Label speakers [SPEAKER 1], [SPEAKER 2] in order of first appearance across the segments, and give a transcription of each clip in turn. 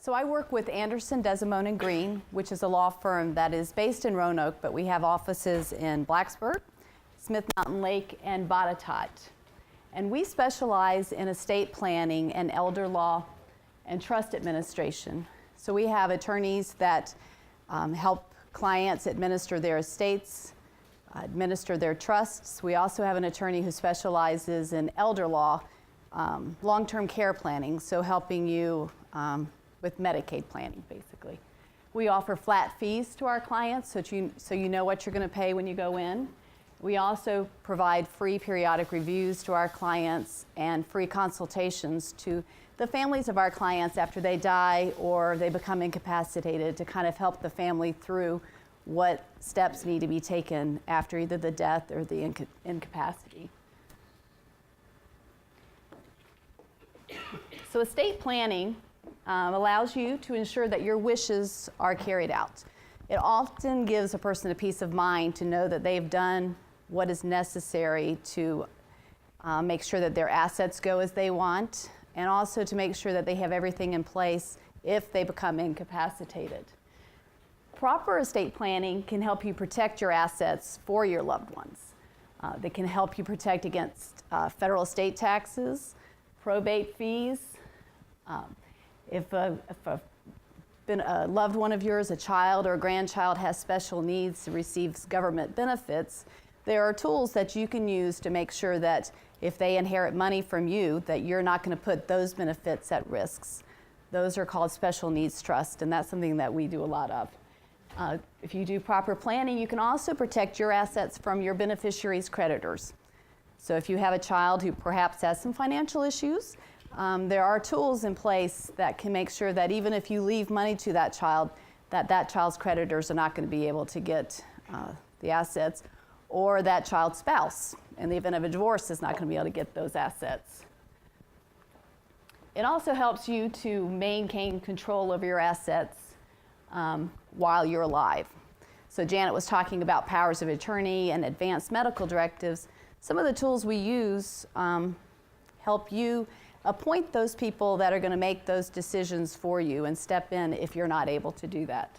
[SPEAKER 1] So I work with Anderson, Desimone, and Green, which is a law firm that is based in Roanoke, but we have offices in Blacksburg, Smith Mountain Lake, and Botetourt. And we specialize in estate planning and elder law and trust administration. So we have attorneys that help clients administer their estates, administer their trusts. We also have an attorney who specializes in elder law, long-term care planning, so helping you with Medicaid planning, basically. We offer flat fees to our clients so you know what you're going to pay when you go in. We also provide free periodic reviews to our clients and free consultations to the families of our clients after they die or they become incapacitated, to kind of help the family through what steps need to be taken after either the death or the incapacity. So estate planning allows you to ensure that your wishes are carried out. It often gives a person a peace of mind to know that they've done what is necessary to make sure that their assets go as they want, and also to make sure that they have everything in place if they become incapacitated. Proper estate planning can help you protect your assets for your loved ones. They can help you protect against federal estate taxes, probate fees. If a loved one of yours, a child or a grandchild, has special needs to receive government benefits, there are tools that you can use to make sure that if they inherit money from you, that you're not going to put those benefits at risks. Those are called special needs trusts, and that's something that we do a lot of. If you do proper planning, you can also protect your assets from your beneficiaries' creditors. So if you have a child who perhaps has some financial issues, there are tools in place that can make sure that even if you leave money to that child, that child's creditors are not going to be able to get the assets, or that child's spouse, in the event of a divorce, is not going to be able to get those assets. It also helps you to maintain control over your assets while you're alive. So Janet was talking about powers of attorney and advanced medical directives. Some of the tools we use help you appoint those people that are going to make those decisions for you and step in if you're not able to do that.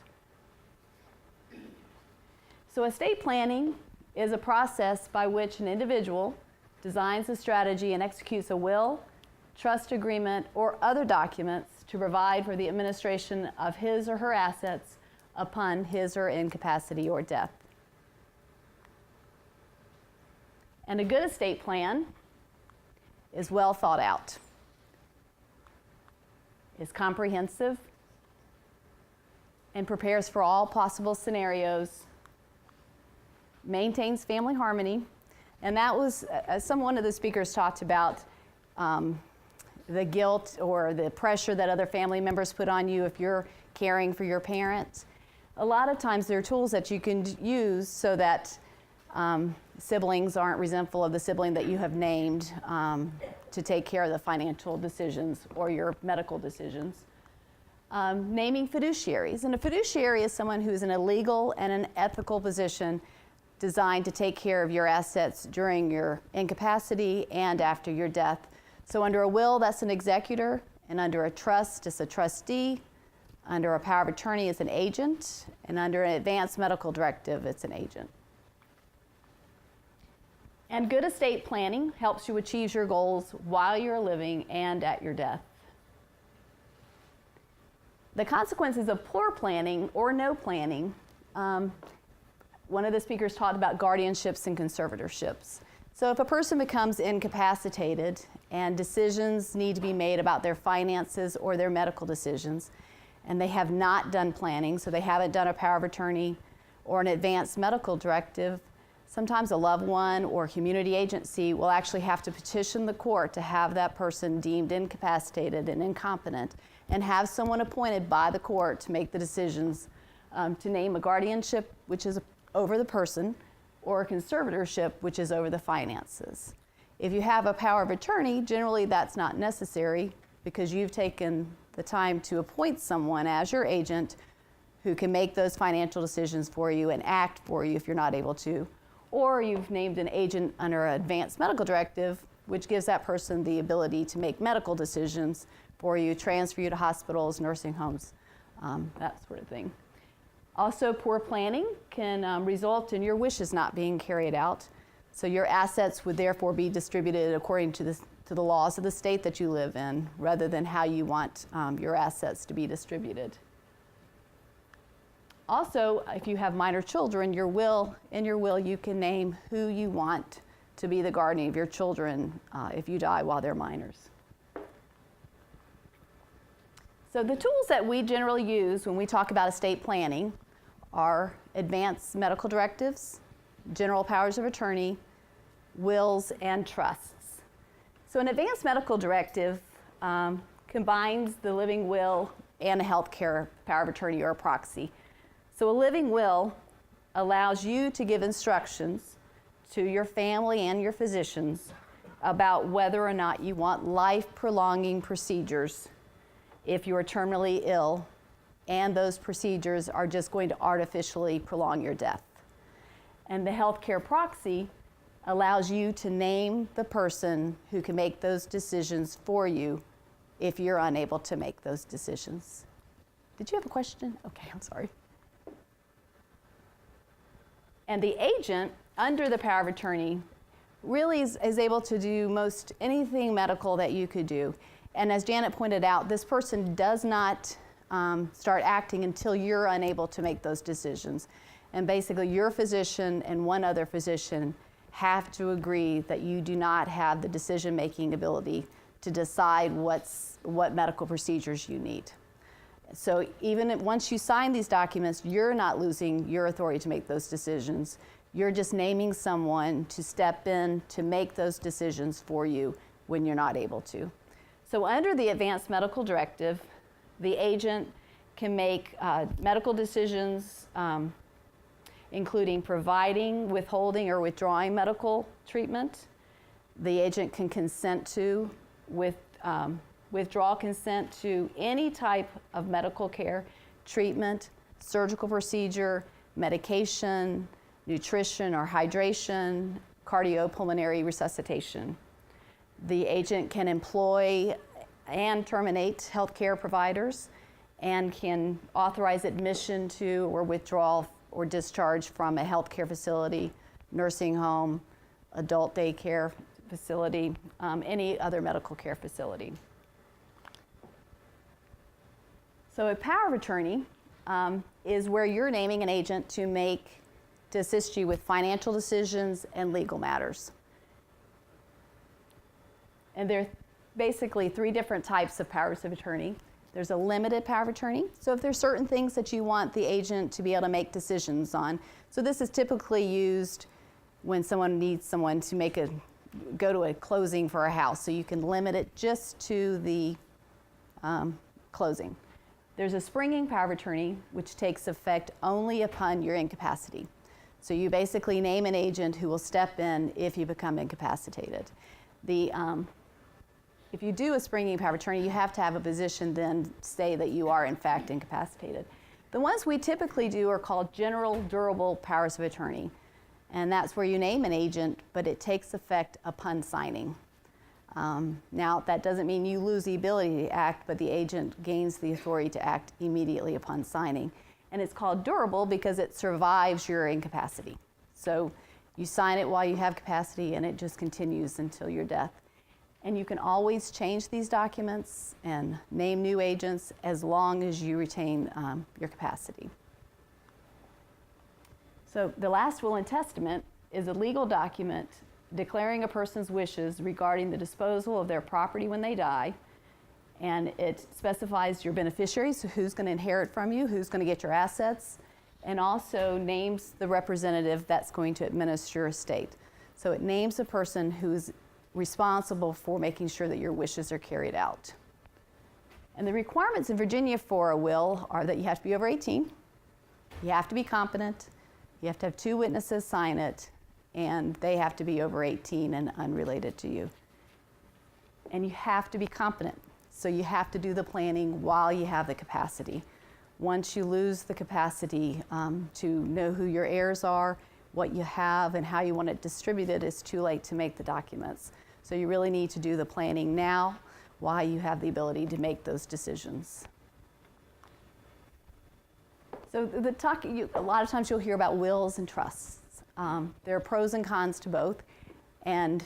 [SPEAKER 1] So estate planning is a process by which an individual designs a strategy and executes a will, trust agreement, or other documents to provide for the administration of his or her assets upon his or her incapacity or death. And a good estate plan is well thought out, is comprehensive, and prepares for all possible scenarios, maintains family harmony. And that was, as one of the speakers talked about, the guilt or the pressure that other family members put on you if you're caring for your parents. A lot of times there are tools that you can use so that siblings aren't resentful of the sibling that you have named to take care of the financial decisions or your medical decisions. Naming fiduciaries. And a fiduciary is someone who is in a legal and an ethical position designed to take care of your assets during your incapacity and after your death. So under a will, that's an executor, and under a trust, it's a trustee. Under a power of attorney, it's an agent, and under an advanced medical directive, it's an agent. And good estate planning helps you achieve your goals while you're living and at your death. The consequences of poor planning or no planning, one of the speakers talked about guardianships and conservatorships. So if a person becomes incapacitated and decisions need to be made about their finances or their medical decisions, and they have not done planning, so they haven't done a power of attorney or an advanced medical directive, sometimes a loved one or community agency will actually have to petition the court to have that person deemed incapacitated and incompetent, and have someone appointed by the court to make the decisions to name a guardianship, which is over the person, or a conservatorship, which is over the finances. If you have a power of attorney, generally that's not necessary because you've taken the time to appoint someone as your agent who can make those financial decisions for you and act for you if you're not able to. Or you've named an agent under an advanced medical directive which gives that person the ability to make medical decisions for you, transfer you to hospitals, nursing homes, that sort of thing. Also, poor planning can result in your wishes not being carried out. So your assets would therefore be distributed according to the laws of the state that you live in, rather than how you want your assets to be distributed. Also, if you have minor children, in your will you can name who you want to be the guardian of your children if you die while they're minors. So the tools that we generally use when we talk about estate planning are advanced medical directives, general powers of attorney, wills, and trusts. So an advanced medical directive combines the living will and a healthcare power of attorney or a proxy. So a living will allows you to give instructions to your family and your physicians about whether or not you want life-prolonging procedures if you are terminally ill, and those procedures are just going to artificially prolong your death. And the healthcare proxy allows you to name the person who can make those decisions for you if you're unable to make those decisions. Did you have a question? Okay, I'm sorry. And the agent, under the power of attorney, really is able to do most anything medical that you could do. And as Janet pointed out, this person does not start acting until you're unable to make those decisions. And basically, your physician and one other physician have to agree that you do not have the decision-making ability to decide what medical procedures you need. So even once you sign these documents, you're not losing your authority to make those decisions. You're just naming someone to step in to make those decisions for you when you're not able to. So under the advanced medical directive, the agent can make medical decisions, including providing, withholding, or withdrawing medical treatment. The agent can consent to, withdraw consent to any type of medical care, treatment, surgical procedure, medication, nutrition or hydration, cardiopulmonary resuscitation. The agent can employ and terminate healthcare providers and can authorize admission to or withdrawal or discharge from a healthcare facility, nursing home, adult daycare facility, any other medical care facility. So a power of attorney is where you're naming an agent to assist you with financial decisions and legal matters. And there are basically three different types of powers of attorney. There's a limited power of attorney. So if there's certain things that you want the agent to be able to make decisions on. So this is typically used when someone needs someone to go to a closing for a house. So you can limit it just to the closing. There's a springing power of attorney, which takes effect only upon your incapacity. So you basically name an agent who will step in if you become incapacitated. If you do a springing power of attorney, you have to have a physician then say that you are in fact incapacitated. The ones we typically do are called general durable powers of attorney. And that's where you name an agent, but it takes effect upon signing. Now, that doesn't mean you lose the ability to act, but the agent gains the authority to act immediately upon signing. And it's called durable because it survives your incapacity. So you sign it while you have capacity, and it just continues until your death. And you can always change these documents and name new agents as long as you retain your capacity. So the last will and testament is a legal document declaring a person's wishes regarding the disposal of their property when they die. And it specifies your beneficiaries, so who's going to inherit from you, who's going to get your assets, and also names the representative that's going to administer your estate. So it names the person who's responsible for making sure that your wishes are carried out. And the requirements in Virginia for a will are that you have to be over 18, you have to be competent, you have to have 2 witnesses sign it, and they have to be over 18 and unrelated to you. And you have to be competent. So you have to do the planning while you have the capacity. Once you lose the capacity to know who your heirs are, what you have, and how you want it distributed, it's too late to make the documents. So you really need to do the planning now while you have the ability to make those decisions. So a lot of times you'll hear about wills and trusts. There are pros and cons to both, and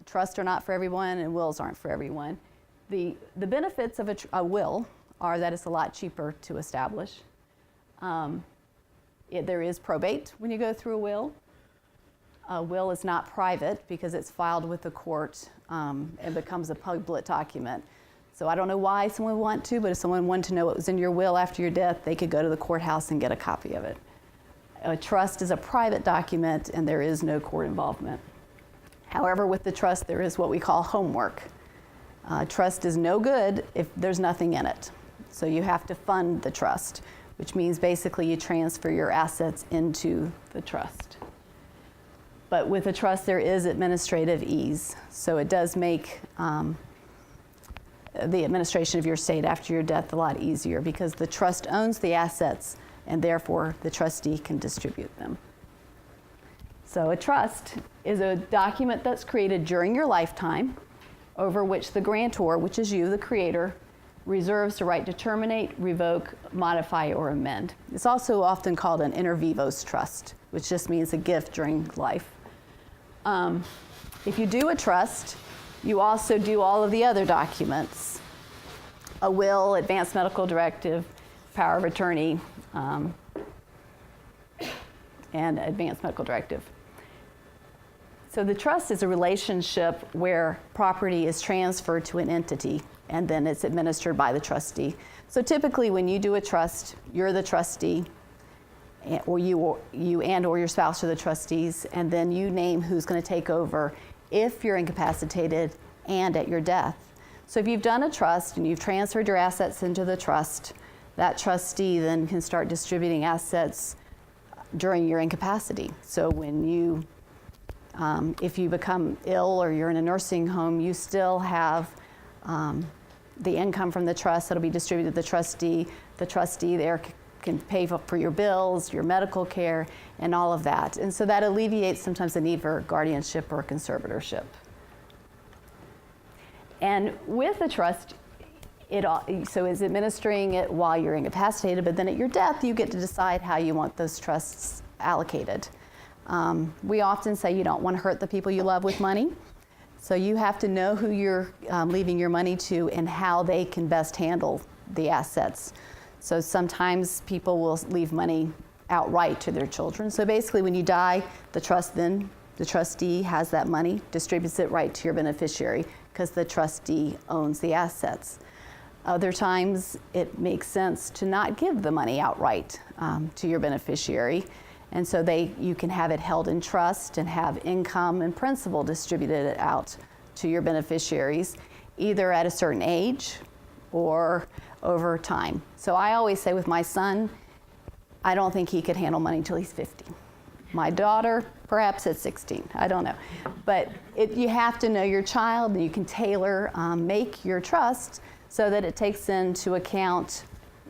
[SPEAKER 1] trusts are not for everyone and wills aren't for everyone. The benefits of a will are that it's a lot cheaper to establish. There is probate when you go through a will. A will is not private because it's filed with the court and becomes a public document. So I don't know why someone would want to, but if someone wanted to know what was in your will after your death, they could go to the courthouse and get a copy of it. A trust is a private document and there is no court involvement. However, with the trust, there is what we call homework. Trust is no good if there's nothing in it. So you have to fund the trust, which means basically you transfer your assets into the trust. But with a trust, there is administrative ease. So it does make the administration of your estate after your death a lot easier because the trust owns the assets and therefore the trustee can distribute them. So a trust is a document that's created during your lifetime over which the grantor, which is you, the creator, reserves the right to terminate, revoke, modify, or amend. It's also often called an inter vivos trust, which just means a gift during life. If you do a trust, you also do all of the other documents. A will, advance medical directive, power of attorney, and advance medical directive. So the trust is a relationship where property is transferred to an entity and then it's administered by the trustee. So typically when you do a trust, you're the trustee, or you and or your spouse are the trustees, and then you name who's going to take over if you're incapacitated and at your death. So if you've done a trust and you've transferred your assets into the trust, that trustee then can start distributing assets during your incapacity. So when you, if you become ill or you're in a nursing home, you still have the income from the trust that'll be distributed to the trustee. The trustee there can pay for your bills, your medical care, and all of that. And so that alleviates sometimes the need for guardianship or conservatorship. And with the trust, so it's administering it while you're incapacitated, but then at your death, you get to decide how you want those trusts allocated. We often say you don't want to hurt the people you love with money. So you have to know who you're leaving your money to and how they can best handle the assets. So sometimes people will leave money outright to their children. So basically when you die, the trustee has that money, distributes it right to your beneficiary because the trustee owns the assets. Other times it makes sense to not give the money outright to your beneficiary. And so you can have it held in trust and have income and principal distributed out to your beneficiaries, either at a certain age or over time. So I always say with my son, I don't think he could handle money until he's 50. My daughter, perhaps at 16, I don't know. But you have to know your child, and you can tailor, make your trust so that it takes into account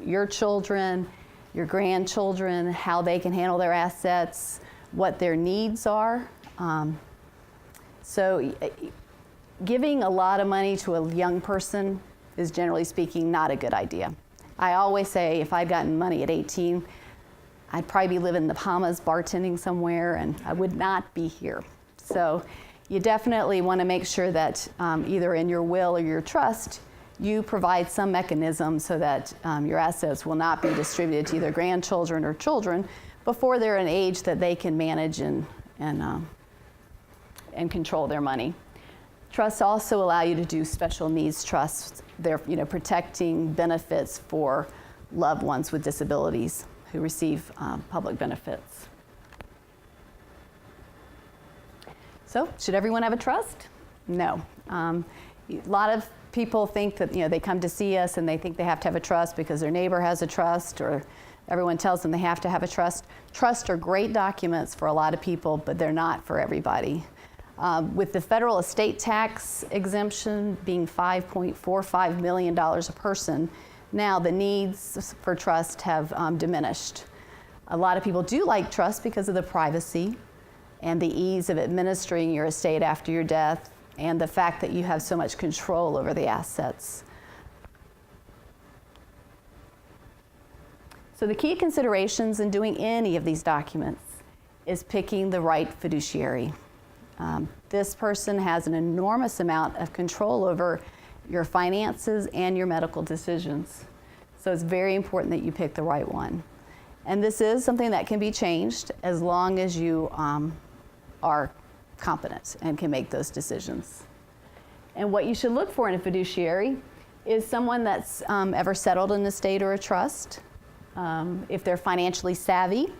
[SPEAKER 1] your children, your grandchildren, how they can handle their assets, what their needs are. So giving a lot of money to a young person is generally speaking not a good idea. I always say if I'd gotten money at 18, I'd probably be living in the Bahamas bartending somewhere and I would not be here. So you definitely want to make sure that either in your will or your trust, you provide some mechanism so that your assets will not be distributed to either grandchildren or children before they're an age that they can manage and control their money. Trusts also allow you to do special needs trusts. They're protecting benefits for loved ones with disabilities who receive public benefits. So, should everyone have a trust? No. A lot of people think that they come to see us and they think they have to have a trust because their neighbor has a trust or everyone tells them they have to have a trust. Trusts are great documents for a lot of people, but they're not for everybody. With the federal estate tax exemption being $5.45 million a person, now the needs for trust have diminished. A lot of people do like trust because of the privacy, and the ease of administering your estate after your death, and the fact that you have so much control over the assets. So the key considerations in doing any of these documents is picking the right fiduciary. This person has an enormous amount of control over your finances and your medical decisions. So it's very important that you pick the right one. And this is something that can be changed as long as you are competent and can make those decisions. And what you should look for in a fiduciary is someone that's ever settled in an estate or a trust, if they're financially savvy.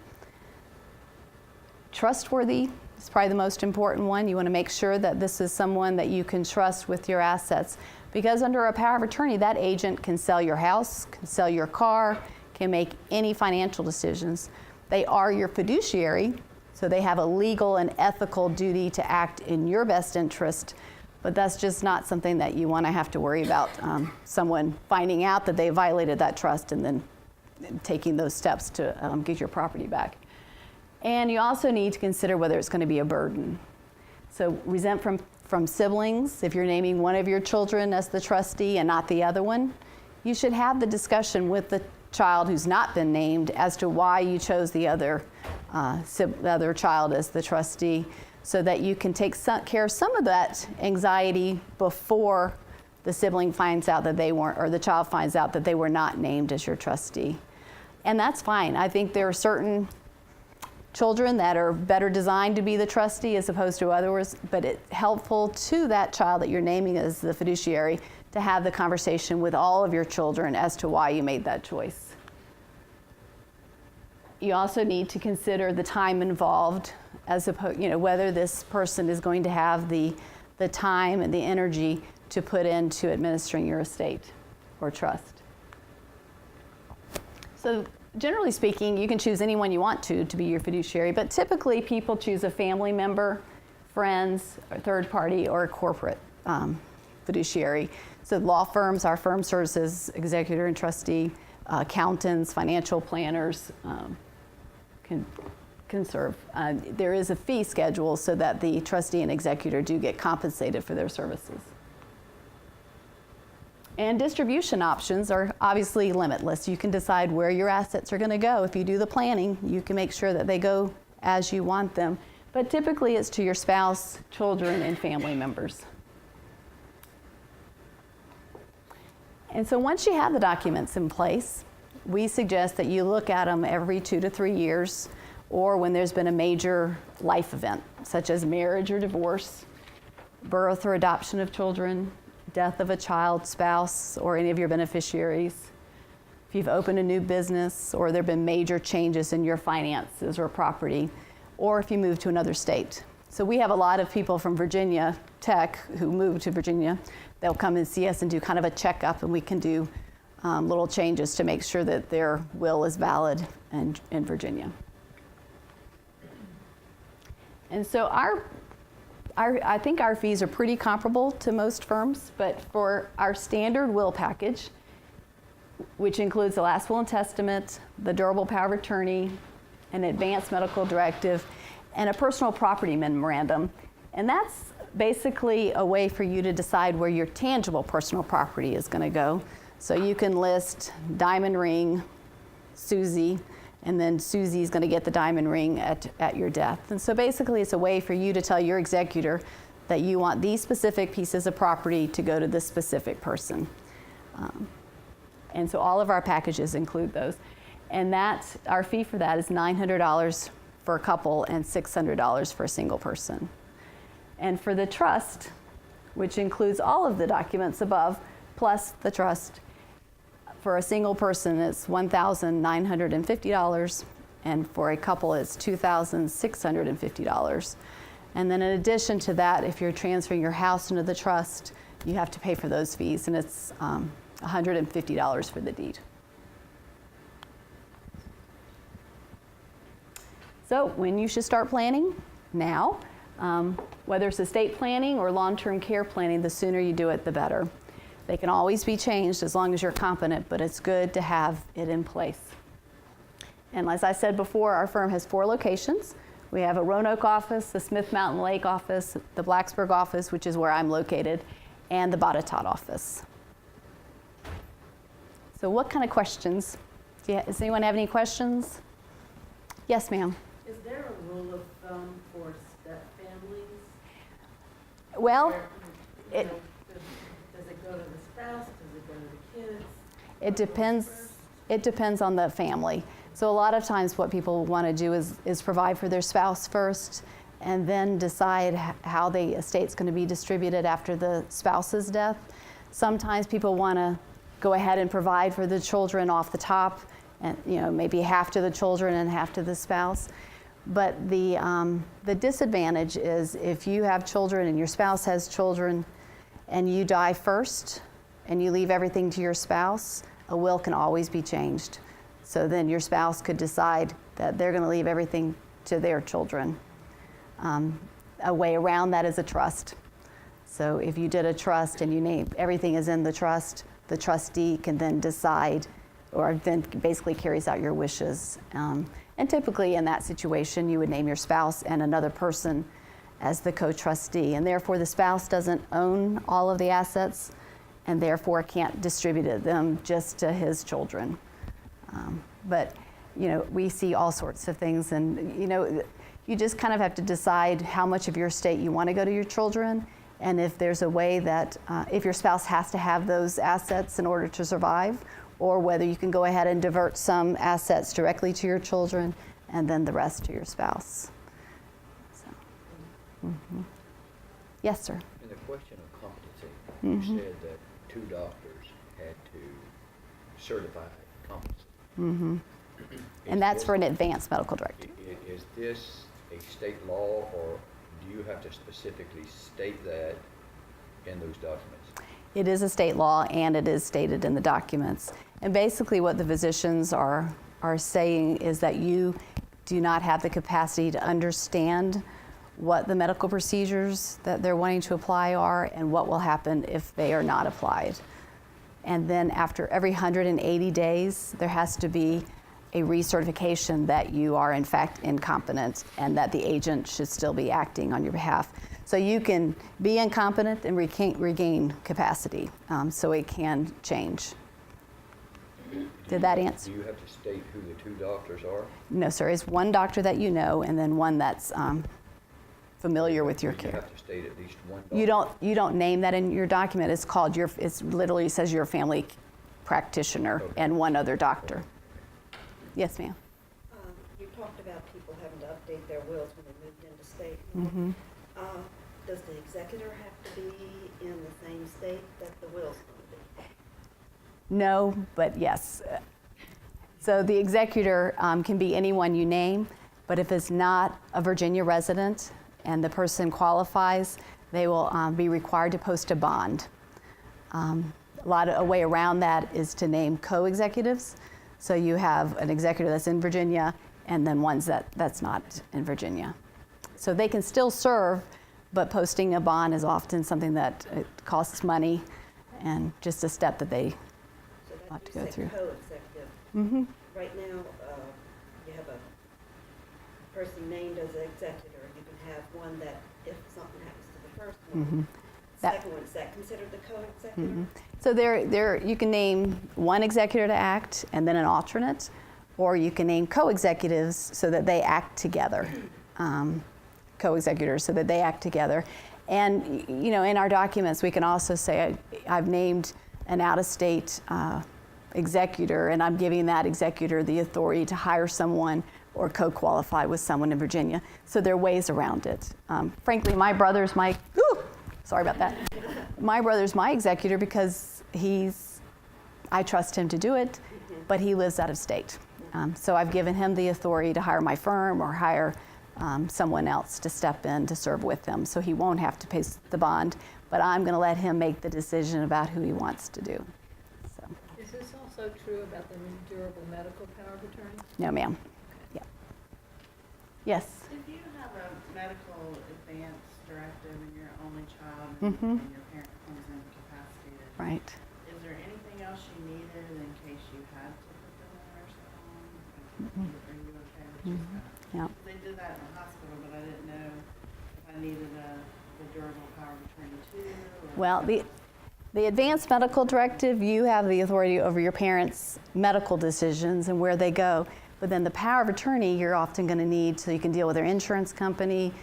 [SPEAKER 1] Trustworthy is probably the most important one. You want to make sure that this is someone that you can trust with your assets, because under a power of attorney, that agent can sell your house, can sell your car, can make any financial decisions. They are your fiduciary, so they have a legal and ethical duty to act in your best interest, but that's just not something that you want to have to worry about someone finding out that they violated that trust and then taking those steps to get your property back. And you also need to consider whether it's going to be a burden. So resentment from siblings, if you're naming one of your children as the trustee and not the other one, you should have the discussion with the child who's not been named as to why you chose the other child as the trustee, so that you can take care of some of that anxiety before the sibling finds out that they weren't, or the child finds out that they were not named as your trustee. And that's fine. I think there are certain children that are better designed to be the trustee as opposed to others, but it's helpful to that child that you're naming as the fiduciary to have the conversation with all of your children as to why you made that choice. You also need to consider the time involved, as opposed, whether this person is going to have the time and the energy to put into administering your estate or trust. So generally speaking, you can choose anyone you want to be your fiduciary, but typically people choose a family member, friends, a third party, or a corporate fiduciary. So law firms, our firm serves as executor and trustee, accountants, financial planners can serve. There is a fee schedule so that the trustee and executor do get compensated for their services. And distribution options are obviously limitless. You can decide where your assets are going to go. If you do the planning, you can make sure that they go as you want them. But typically it's to your spouse, children, and family members. And so once you have the documents in place, we suggest that you look at them every 2 to 3 years, or when there's been a major life event, such as marriage or divorce, birth or adoption of children, death of a child, spouse, or any of your beneficiaries. If you've opened a new business, or there have been major changes in your finances or property, or if you move to another state. So we have a lot of people from Virginia Tech who move to Virginia. They'll come and see us and do kind of a checkup, and we can do little changes to make sure that their will is valid in Virginia. And so I think our fees are pretty comparable to most firms, but for our standard will package, which includes the last will and testament, the durable power of attorney, an advanced medical directive, and a personal property memorandum. And that's basically a way for you to decide where your tangible personal property is going to go. So you can list diamond ring, Susie, and then Susie's going to get the diamond ring at your death. And so basically it's a way for you to tell your executor that you want these specific pieces of property to go to this specific person. And so all of our packages include those. And our fee for that is $900 for a couple and $600 for a single person. And for the trust, which includes all of the documents above, plus the trust, for a single person, it's $1,950, and for a couple, it's $2,650. And then in addition to that, if you're transferring your house into the trust, you have to pay for those fees, and it's $150 for the deed. So when you should start planning? Now. Whether it's estate planning or long-term care planning, the sooner you do it, the better. They can always be changed as long as you're competent, but it's good to have it in place. And as I said before, our firm has 4 locations. We have a Roanoke office, the Smith Mountain Lake office, the Blacksburg office, which is where I'm located, and the Botetourt office. So what kind of questions? Does anyone have any questions? Yes, ma'am.
[SPEAKER 2] Is there a rule of thumb for step families?
[SPEAKER 1] Well,
[SPEAKER 2] Does it go to the spouse? Does it go to the kids?
[SPEAKER 1] it depends. It depends on the family. So a lot of times what people want to do is provide for their spouse first and then decide how the estate's going to be distributed after the spouse's death. Sometimes people want to go ahead and provide for the children off the top, and maybe half to the children and half to the spouse. But the disadvantage is if you have children and your spouse has children and you die first and you leave everything to your spouse, a will can always be changed. So then your spouse could decide that they're going to leave everything to their children. A way around that is a trust. So if you did a trust and you name everything is in the trust, the trustee can then decide or then basically carries out your wishes. And typically in that situation, you would name your spouse and another person as the co-trustee. And therefore, the spouse doesn't own all of the assets and therefore can't distribute them just to his children. But we see all sorts of things, and you just kind of have to decide how much of your estate you want to go to your children, and if there's a way that if your spouse has to have those assets in order to survive, or whether you can go ahead and divert some assets directly to your children and then the rest to your spouse. So, Yes, sir.
[SPEAKER 3] In the question of competency, you said that 2 doctors had to certify competency.
[SPEAKER 1] And that's for an advanced medical director.
[SPEAKER 3] Is this a state law, or do you have to specifically state that in those documents?
[SPEAKER 1] It is a state law, and it is stated in the documents. And basically what the physicians are saying is that you do not have the capacity to understand what the medical procedures that they're wanting to apply are and what will happen if they are not applied. And then after every 180 days, there has to be a recertification that you are in fact incompetent and that the agent should still be acting on your behalf. So you can be incompetent and regain capacity, so it can change. Did that answer?
[SPEAKER 3] Do you have to state who the 2 doctors are?
[SPEAKER 1] No, sir. It's one doctor that you know, and then one that's familiar with your care.
[SPEAKER 3] You have to state at least one doctor?
[SPEAKER 1] You don't name that in your document. It's called it's literally says your family practitioner and one other doctor. Yes, ma'am.
[SPEAKER 2] You talked about people having to update their wills when they moved into state. Does the executor have to be in the same state that the will's going to be?
[SPEAKER 1] No, but yes. So the executor can be anyone you name, but if it's not a Virginia resident and the person qualifies, they will be required to post a bond. A way around that is to name co-executives. So you have an executor that's in Virginia and then ones that's not in Virginia. So they can still serve, but posting a bond is often something that it costs money and just a step that they have to go through.
[SPEAKER 2] Co-executive. Right now, you have a person named as an executor. You can have one that, if something happens to the first one, second one, is that considered the co-executor?
[SPEAKER 1] So you can name one executor to act and then an alternate, or you can name co-executives so that they act together. Co-executors so that they act together. And in our documents we can also say I've named an out-of-state executor and I'm giving that executor the authority to hire someone or co-qualify with someone in Virginia. So there are ways around it. Frankly, my brother's my executor because I trust him to do it, but he lives out of state. So I've given him the authority to hire my firm or hire someone else to step in to serve with him, so he won't have to pay the bond, but I'm going to let him make the decision about who he wants to do. So.
[SPEAKER 4] Is this also true about the durable medical power of attorney?
[SPEAKER 1] No, ma'am. Yeah. Yes.
[SPEAKER 5] If you have a medical advance directive and you're only child and your parent comes in incapacitated,
[SPEAKER 1] Right.
[SPEAKER 5] is there anything else you needed in case you had to put them in a nursing home? Are you okay with just that?
[SPEAKER 1] Yeah.
[SPEAKER 5] They did that in the hospital, but I didn't know if I needed the durable power of attorney too. Or
[SPEAKER 1] Well, the advanced medical directive, you have the authority over your parents' medical decisions and where they go. But then the power of attorney, you're often going to need so you can deal with their insurance company,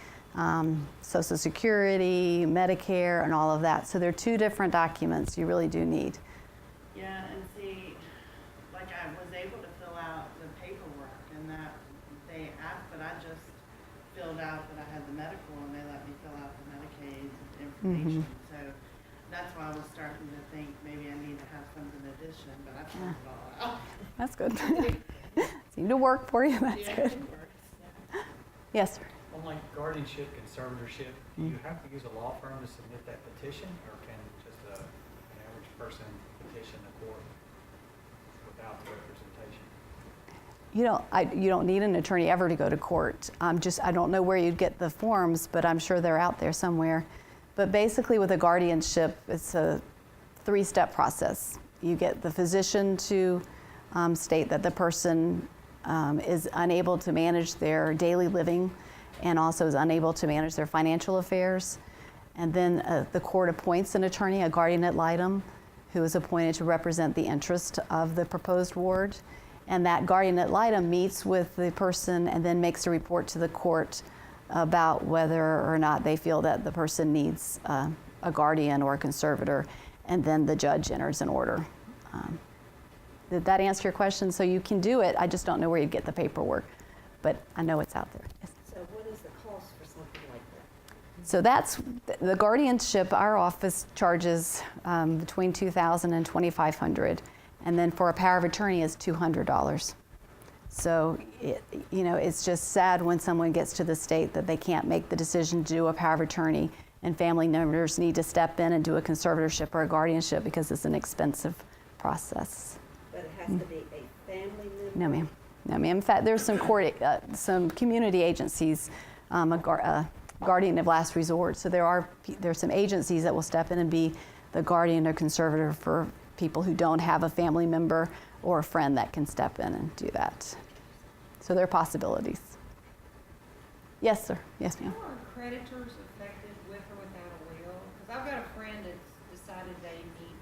[SPEAKER 1] Social Security, Medicare, and all of that. So they're two different documents you really do need.
[SPEAKER 5] Yeah, and see, like I was able to fill out the paperwork and that they asked, but I just filled out that I had the medical and they let me fill out the Medicaid information. So that's why I was starting to think maybe I need to have something in addition, but I filled it all out.
[SPEAKER 1] That's good. Seemed to work for you. That's
[SPEAKER 5] Yeah,
[SPEAKER 1] good.
[SPEAKER 5] it works, yeah.
[SPEAKER 1] Yes, sir.
[SPEAKER 6] On like guardianship, conservatorship, do you have to use a law firm to submit that petition, or can just an average person petition the court without the representation?
[SPEAKER 1] You don't need an attorney ever to go to court. I don't know where you'd get the forms, but I'm sure they're out there somewhere. But basically with a guardianship, it's a 3-step process. You get the physician to state that the person is unable to manage their daily living and also is unable to manage their financial affairs. And then the court appoints an attorney, a guardian ad litem, who is appointed to represent the interest of the proposed ward. And that guardian ad litem meets with the person and then makes a report to the court about whether or not they feel that the person needs a guardian or a conservator. And then the judge enters an order. Did that answer your question? So you can do it, I just don't know where you'd get the paperwork, but I know it's out there. Yes.
[SPEAKER 2] So what is the cost for something like that?
[SPEAKER 1] So that's the guardianship. Our office charges between $2,000 and $2,500, and then for a power of attorney is $200. So it's just sad when someone gets to the state that they can't make the decision to do a power of attorney, and family members need to step in and do a conservatorship or a guardianship because it's an expensive process.
[SPEAKER 2] But it has to be a family member?
[SPEAKER 1] No, ma'am. No, ma'am. In fact, there's some community agencies, guardian of last resort. So there's some agencies that will step in and be the guardian or conservator for people who don't have a family member or a friend that can step in and do that. So there are possibilities. Yes, sir. Yes, ma'am.
[SPEAKER 7] How are creditors affected with or without a will? Because I've got a friend that's decided they need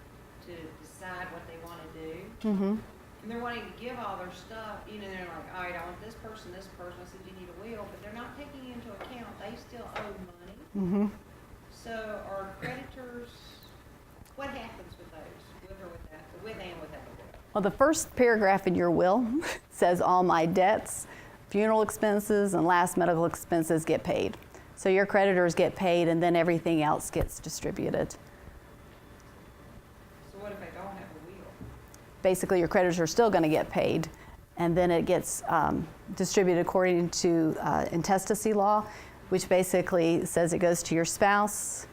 [SPEAKER 7] to decide what they want to do.
[SPEAKER 1] Mm-hmm.
[SPEAKER 7] And they're wanting to give all their stuff, they're like, all right, I want this person. I said, you need a will, but they're not taking into account, they still owe money.
[SPEAKER 1] Mm-hmm.
[SPEAKER 7] So are creditors, what happens with those, with or without, with and without a will?
[SPEAKER 1] Well, the first paragraph in your will says all my debts, funeral expenses, and last medical expenses get paid. So your creditors get paid, and then everything else gets distributed.
[SPEAKER 7] So what if they don't have a will?
[SPEAKER 1] Basically, your creditors are still going to get paid, and then it gets distributed according to intestacy law, which basically says it goes to your spouse.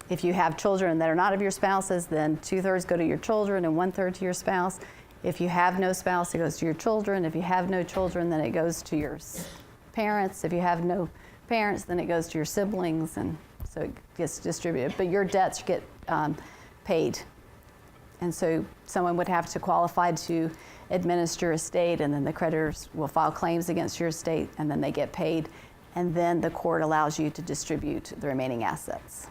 [SPEAKER 1] If you have children that are not of your spouses, then 2/3 go to your children and 1/3 to your spouse. If you have no spouse, it goes to your children. If you have no children, then it goes to your parents. If you have no parents, then it goes to your siblings, and so it gets distributed. But your debts get paid. And so someone would have to qualify to administer a estate, and then the creditors will file claims against your estate, and then they get paid. And then the court allows you to distribute the remaining assets.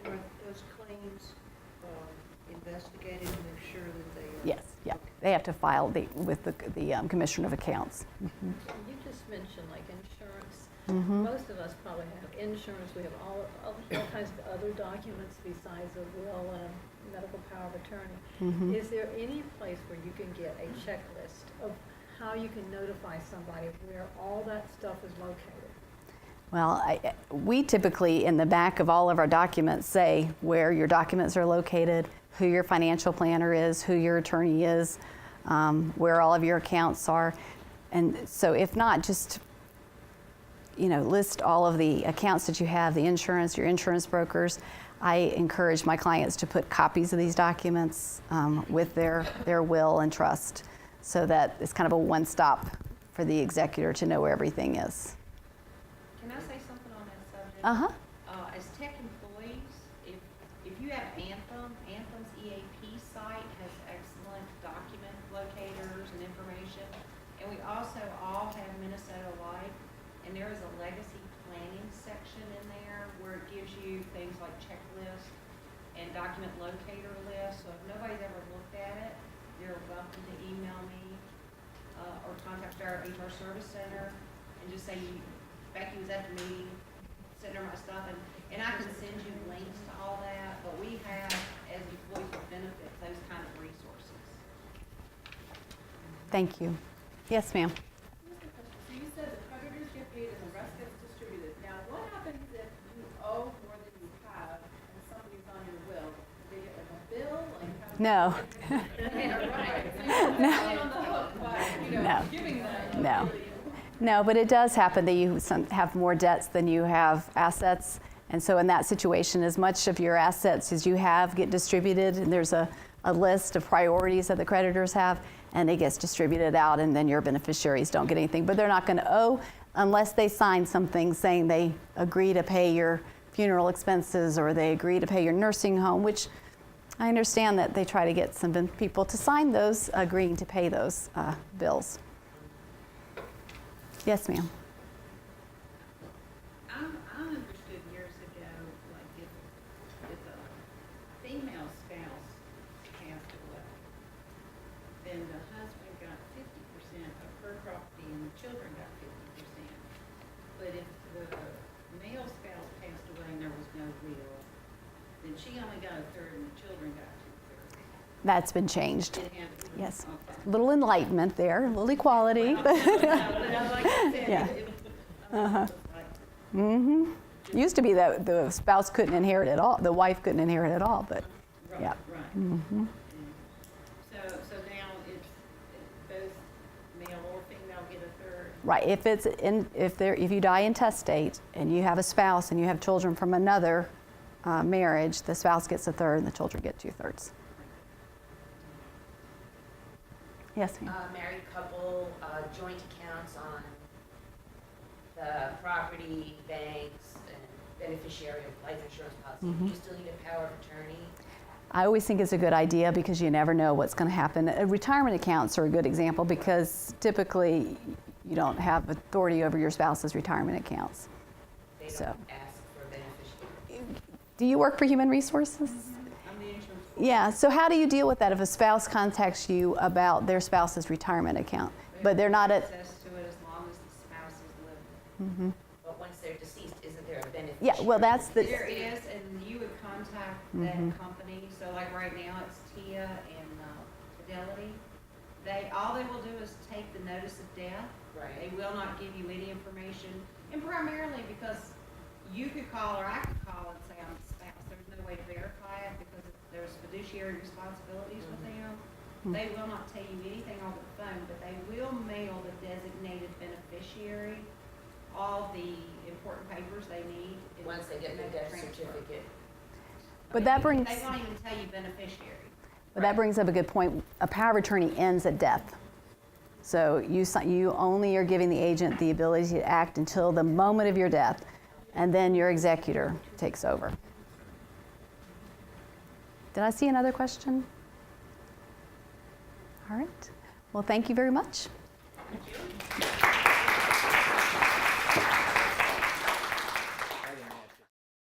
[SPEAKER 2] Are those claims investigated to make sure that they are?
[SPEAKER 1] Yes, yeah. They have to file with the Commissioner of Accounts.
[SPEAKER 4] You just mentioned like insurance.
[SPEAKER 1] Mm-hmm.
[SPEAKER 4] Most of us probably have insurance. We have all kinds of other documents besides a will and a medical power of attorney.
[SPEAKER 1] Mm-hmm.
[SPEAKER 4] Is there any place where you can get a checklist of how you can notify somebody where all that stuff is located?
[SPEAKER 1] Well, we typically, in the back of all of our documents, say where your documents are located, who your financial planner is, who your attorney is, where all of your accounts are. And so if not, just list all of the accounts that you have, the insurance, your insurance brokers. I encourage my clients to put copies of these documents with their will and trust, so that it's kind of a one-stop for the executor to know where everything is.
[SPEAKER 7] Can I say something on that subject?
[SPEAKER 1] Uh-huh.
[SPEAKER 7] As tech employees, if you have Anthem's EAP site has excellent document locators and information. And we also all have Minnesota Life, and there is a legacy planning section in there where it gives you things like checklist and document locator list. So if nobody's ever looked at it, you're welcome to email me or contact our HR service center and just say, Becky was at the meeting, send her my stuff, and I can send you links to all that, but we have, as employees with benefits, those kind of resources.
[SPEAKER 1] Thank you. Yes, ma'am.
[SPEAKER 8] So you said the creditors get paid and the rest gets distributed. Now, what happens if you owe more than you have and somebody's on your will? Do they get like a bill? Like how
[SPEAKER 1] No.
[SPEAKER 8] Yeah, right. So you're not really on the hook by,
[SPEAKER 1] No.
[SPEAKER 8] giving them.
[SPEAKER 1] No. No, but it does happen that you have more debts than you have assets. And so in that situation, as much of your assets as you have get distributed, and there's a list of priorities that the creditors have, and it gets distributed out, and then your beneficiaries don't get anything. But they're not going to owe unless they sign something saying they agree to pay your funeral expenses or they agree to pay your nursing home, which I understand that they try to get some people to sign those agreeing to pay those bills. Yes, ma'am.
[SPEAKER 7] I understood years ago, like if a female spouse passed away, then the husband got 50% of her property and the children got 50%. But if the male spouse passed away and there was no will, then she only got a third and the children got 2/3.
[SPEAKER 1] That's been changed.
[SPEAKER 7] It had to be-
[SPEAKER 1] Yes.
[SPEAKER 7] Okay.
[SPEAKER 1] Little enlightenment there, a little equality.
[SPEAKER 7] But like I said,
[SPEAKER 1] Yeah.
[SPEAKER 7] it was like,
[SPEAKER 1] Mm-hmm. Used to be that the spouse couldn't inherit at all, the wife couldn't inherit at all, but
[SPEAKER 7] right,
[SPEAKER 1] yeah.
[SPEAKER 7] right.
[SPEAKER 1] Mm-hmm.
[SPEAKER 7] So now it's both male or female get a third.
[SPEAKER 1] Right. If you die intestate and you have a spouse and you have children from another marriage, the spouse gets a third and the children get 2/3. Yes, ma'am.
[SPEAKER 9] Married couple, joint accounts on the property, banks, and beneficiary of life insurance policy. You still need a power of attorney.
[SPEAKER 1] I always think it's a good idea because you never know what's going to happen. Retirement accounts are a good example because typically you don't have authority over your spouse's retirement accounts.
[SPEAKER 9] They don't
[SPEAKER 1] So.
[SPEAKER 9] ask for a beneficiary.
[SPEAKER 1] Do you work for Human Resources?
[SPEAKER 7] I'm the insurance.
[SPEAKER 1] Yeah, so how do you deal with that if a spouse contacts you about their spouse's retirement account, but they're not at,
[SPEAKER 7] Access to it as long as the spouse is living.
[SPEAKER 9] But once they're deceased, isn't there a beneficiary?
[SPEAKER 1] yeah, well, that's the,
[SPEAKER 7] There is, and you would contact that company, so like right now, it's TIA and Fidelity. All they will do is take the notice of death.
[SPEAKER 9] Right.
[SPEAKER 7] They will not give you any information, and primarily because you could call or I could call and say I'm the spouse. There's no way to verify it because there's fiduciary responsibilities with them. They will not tell you anything over the phone, but they will mail the designated beneficiary all the important papers they need.
[SPEAKER 9] Once they get the
[SPEAKER 7] make
[SPEAKER 9] death
[SPEAKER 7] transfer.
[SPEAKER 9] certificate.
[SPEAKER 1] but that brings,
[SPEAKER 7] They won't even tell you beneficiary.
[SPEAKER 1] but that brings up a good point. A power of attorney ends at death. So you only are giving the agent the ability to act until the moment of your death, and then your executor takes over. Did I see another question? All right. Well, thank you very much.
[SPEAKER 9] Thank you.